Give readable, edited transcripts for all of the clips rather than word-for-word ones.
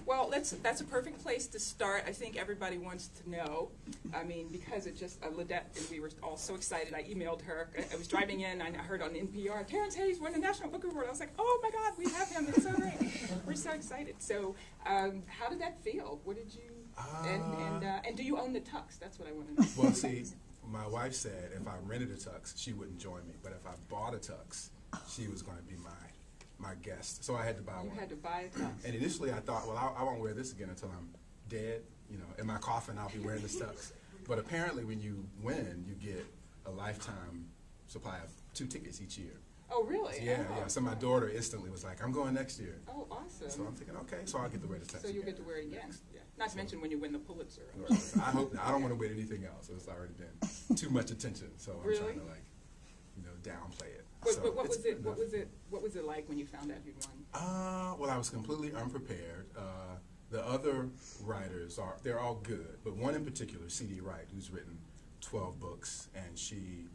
Well, that's a perfect place to start. I think everybody wants to know. I mean, because it just, Lydette and we were all so excited. I emailed her. I was driving in and I heard on NPR, Terrance Hayes won the National Book Award. I was like, oh my God, we have him. It's so great. We're so excited. So how did that feel? What did you, and do you own the tux? That's what I want to know. Well, see, my wife said if I rented a tux, she wouldn't join me. But if I bought a tux, she was going to be my guest. So I had to buy one. You had to buy a tux. And initially I thought, well, I won't wear this again until I'm dead. You know, in my coffin I'll be wearing this tux. But apparently when you win, you get a lifetime supply of 2 tickets each year. Oh, really? Yeah, oh, yeah. So my daughter instantly was like, I'm going next year. Oh, awesome. So I'm thinking, okay, so I'll get to wear the tux. So you'll get to wear it again. Yeah. Not to mention when you win the Pulitzer. I hope I don't want to win anything else. It's already been too much attention. So I'm really? trying to downplay it. But what was it like when you found out you'd won? Well, I was completely unprepared. The other writers they're all good, but one in particular, C.D. Wright, who's written 12 books, and she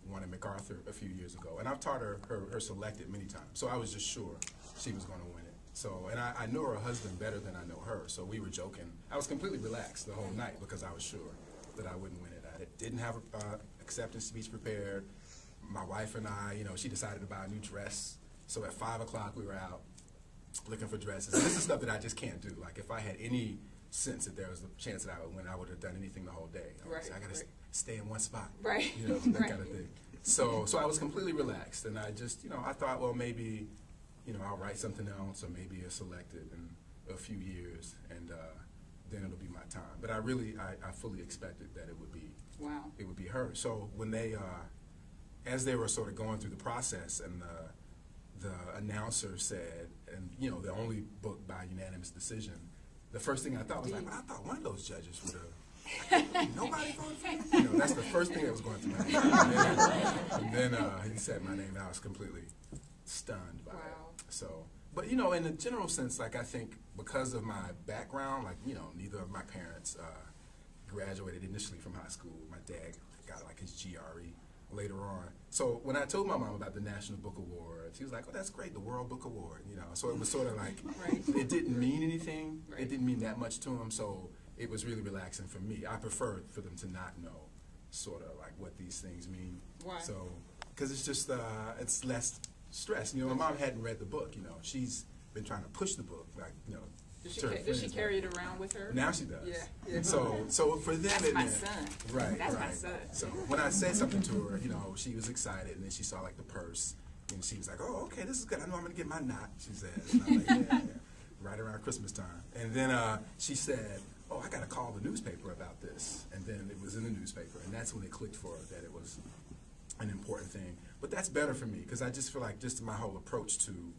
won a MacArthur a few years ago. And I've taught her selected many times, so I was just sure she was going to win it. So, and I know her husband better than I know her, so we were joking. I was completely relaxed the whole night because I was sure that I wouldn't win it. I didn't have an acceptance speech prepared. My wife and I, she decided to buy a new dress. So at 5 o'clock we were out looking for dresses. And this is stuff that I just can't do. Like if I had any sense that there was a chance that I would win, I would have done anything the whole day. I got to stay in one spot. Right. That kind of thing. So I was completely relaxed, and I just, I thought, well, maybe, I'll write something else, or maybe a selected in a few years, and then it'll be my time. But I fully expected that it would be, wow, it would be her. So when they, as they were sort of going through the process, and the announcer said, and the only book by unanimous decision, the first thing I thought was like, well, I thought one of those judges would have. Nobody voted for me. That's the first thing that was going through my mind. And then he said my name, and I was completely stunned by it. So, but in a general sense, like I think because of my background, like neither of my parents graduated initially from high school. My dad got like his GRE later on. So when I told my mom about the National Book Award, she was like, "Oh, that's great, the World Book Award." So it was sort of like it didn't mean anything. Right. It didn't mean that much to him. So it was really relaxing for me. I prefer for them to not know sort of like what these things mean. Why? So, because it's just, it's less stress. My mom hadn't read the book, she's been trying to push the book, like, Does she carry it around with her? Now she does. Yeah. So for them, that's my son. Right, That's right. my son. So when I said something to her, she was excited, and then she saw like the purse, and she was like, "Oh, okay, this is good. I know I'm gonna get my knot." She said, and I'm like, yeah, right around Christmas time. And then she said, "Oh, I got to call the newspaper about this." And then it was in the newspaper, and that's when it clicked for her that it was an important thing. But that's better for me because I just feel like just my whole approach to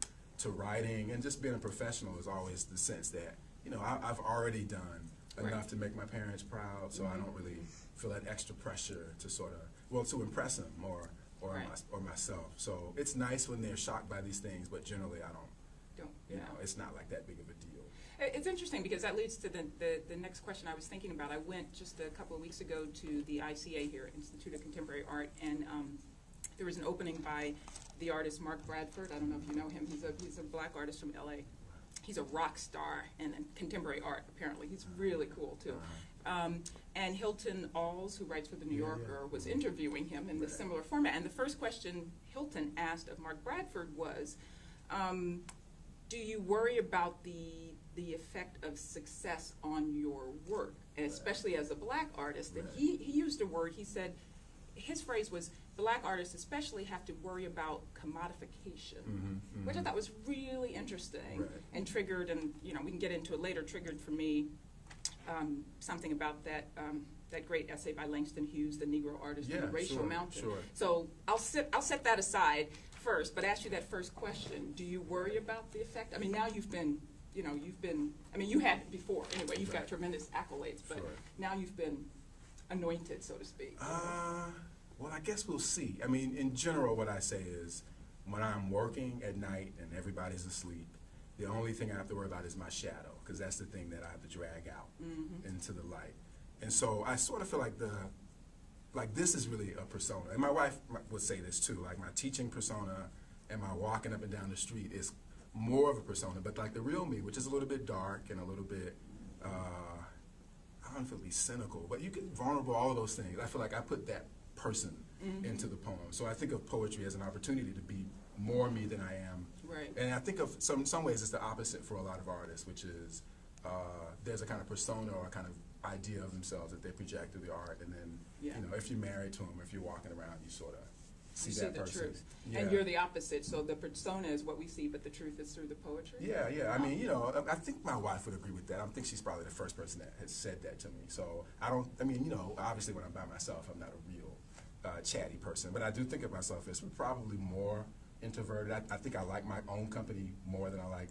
writing and just being a professional is always the sense that I've already done enough to make my parents proud, so I don't really feel that extra pressure to sort of to impress them or myself. So it's nice when they're shocked by these things, but generally I don't. It's not like that big of a deal. It's interesting because that leads to the next question I was thinking about. I went just a couple of weeks ago to the ICA here, Institute of Contemporary Art, and there was an opening by the artist Mark Bradford. I don't know if you know him. He's a black artist from LA. He's a rock star in contemporary art, apparently. He's really cool, too. And Hilton Alls, who writes for The New Yorker, was interviewing him in this similar format. And the first question Hilton asked of Mark Bradford was, do you worry about the effect of success on your work, and especially as a black artist? And he used a word, he said, his phrase was, black artists especially have to worry about commodification, which I thought was really interesting and triggered, and we can get into it later, triggered for me something about that great essay by Langston Hughes, The Negro Artist and the Racial Mountain. Sure. So I'll set that aside first, but ask you that first question. Do you worry about the effect? I mean, now you had before, anyway, you've got tremendous accolades, but now you've been anointed, so to speak. Well, I guess we'll see. I mean, in general, what I say is when I'm working at night and everybody's asleep, the only thing I have to worry about is my shadow, because that's the thing that I have to drag out into the light. And so I sort of feel like this is really a persona. And my wife would say this too, like my teaching persona and my walking up and down the street is more of a persona, but like the real me, which is a little bit dark and a little bit, I don't feel to be cynical, but you get vulnerable, all of those things. I feel like I put that person into the poem. So I think of poetry as an opportunity to be more me than I am. Right. And I think of some ways it's the opposite for a lot of artists, which is there's a kind of persona or a kind of idea of themselves that they project through the art, and then you know, if you're married to them, if you're walking around, you sort of see that the person. truth. Yeah. And you're the opposite, so the persona is what we see, but the truth is through the poetry. Yeah, yeah. I mean, you know, I think my wife would agree with that. I think she's probably the first person that has said that to me. So I mean, you know, obviously when I'm by myself, I'm not a real chatty person, but I do think of myself as probably more introverted. I think I like my own company more than I like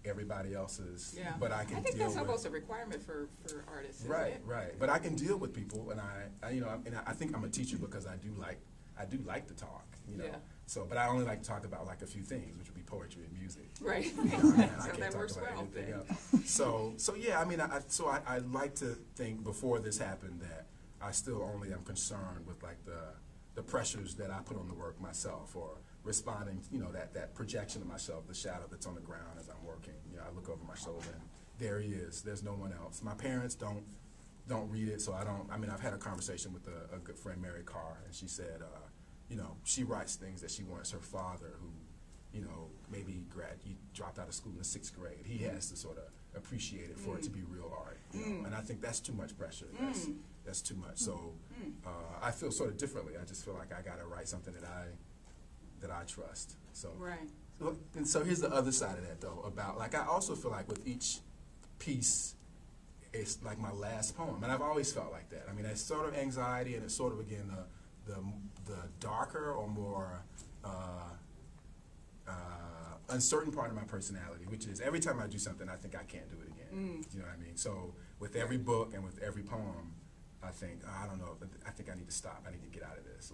everybody else's. Yeah. But I can think deal that's with, almost a requirement for artists. Isn't right, it? right. But I can deal with people, and I you know, and I think I'm a teacher because I do like to talk, you know. Yeah. So, but I only like to talk about like a few things, which would be poetry and music. Right. You know, I So can't that talk works about well. anything then. else. So yeah, I mean, I like to think before this happened that I still only am concerned with like the pressures that I put on the work myself, or responding, you know, that projection of myself, the shadow that's on the ground as I'm working. You know, I look over my shoulder and there he is. There's no one else. My parents don't read it, so I mean, I've had a conversation with a good friend, Mary Carr, and she said, you know, she writes things that she wants her father, who, you know, maybe he dropped out of school in the 6th grade. He has to sort of appreciate it for it to be real art, you know? And I think that's too much pressure. That's too much. So I feel sort of differently. I just feel like I got to write something that I trust. So Right. and so here's the other side of that, though, about like I also feel like with each piece, it's like my last poem, and I've always felt like that. I mean, it's sort of anxiety, and it's sort of again the darker or more uncertain part of my personality, which is every time I do something, I think I can't do it again. You know what I mean? So with every book and with every poem, I think I don't know, I think I need to stop. I need to get out of this.